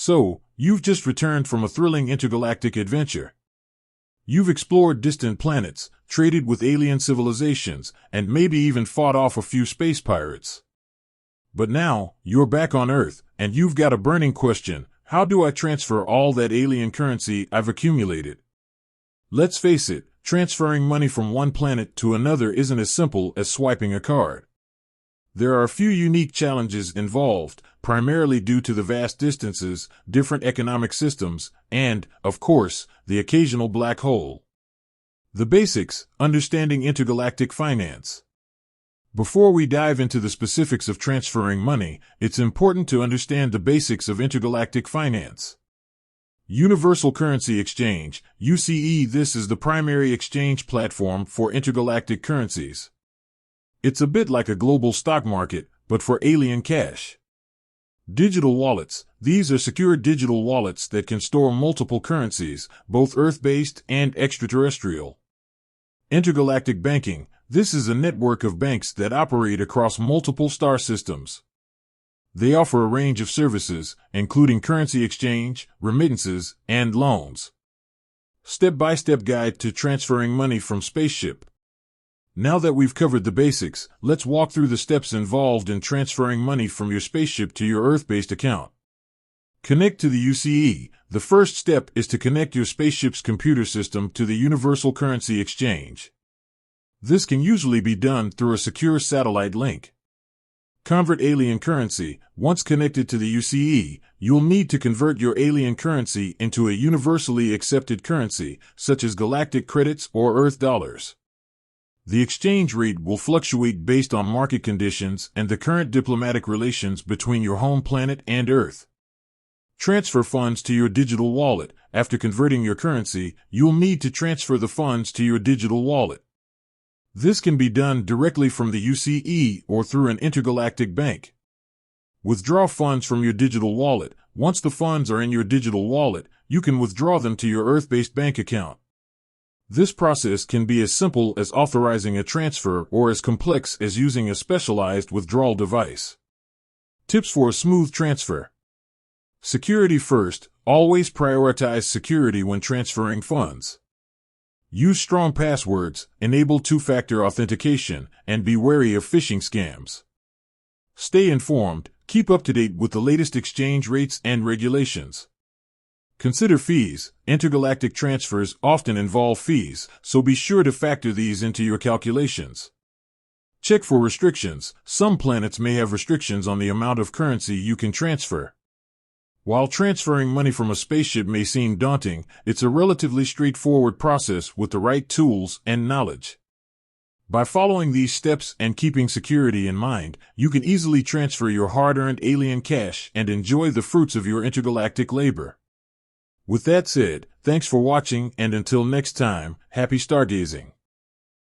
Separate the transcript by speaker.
Speaker 1: So, you've just returned from a thrilling intergalactic adventure. You've explored distant planets, traded with alien civilizations, and maybe even fought off a few space pirates. But now, you're back on Earth, and you've got a burning question: how do I transfer all that alien currency I've accumulated? Let's face it, transferring money from one planet to another isn't as simple as swiping a card. There are a few unique challenges involved, primarily due to the vast distances, different economic systems, and, of course, the occasional black hole. The basics: understanding intergalactic finance. Before we dive into the specifics of transferring money, it's important to understand the basics of intergalactic finance. Universal Currency Exchange, UCE. This is the primary exchange platform for intergalactic currencies. It's a bit like a global stock market, but for alien cash. Digital wallets. These are secure digital wallets that can store multiple currencies, both Earth-based and extraterrestrial. Intergalactic banking. This is a network of banks that operate across multiple star systems. They offer a range of services, including currency exchange, remittances, and loans. Step-by-step guide to transferring money from spaceship. Now that we've covered the basics, let's walk through the steps involved in transferring money from your spaceship to your Earth-based account. Connect to the UCE. The first step is to connect your spaceship's computer system to the Universal Currency Exchange. This can usually be done through a secure satellite link. Convert alien currency. Once connected to the UCE, you'll need to convert your alien currency into a universally accepted currency, such as galactic credits or Earth dollars. The exchange rate will fluctuate based on market conditions and the current diplomatic relations between your home planet and Earth. Transfer funds to your digital wallet. After converting your currency, you'll need to transfer the funds to your digital wallet. This can be done directly from the UCE or through an intergalactic bank. Withdraw funds from your digital wallet. Once the funds are in your digital wallet, you can withdraw them to your Earth-based bank account. This process can be as simple as authorizing a transfer or as complex as using a specialized withdrawal device. Tips for a smooth transfer. Security first. Always prioritize security when transferring funds. Use strong passwords, enable two-factor authentication, and be wary of phishing scams. Stay informed. Keep up to date with the latest exchange rates and regulations. Consider fees. Intergalactic transfers often involve fees, so be sure to factor these into your calculations. Check for restrictions. Some planets may have restrictions on the amount of currency you can transfer. While transferring money from a spaceship may seem daunting, it's a relatively straightforward process with the right tools and knowledge. By following these steps and keeping security in mind, you can easily transfer your hard-earned alien cash and enjoy the fruits of your intergalactic labor. With that said, thanks for watching, and until next time, happy stargazing.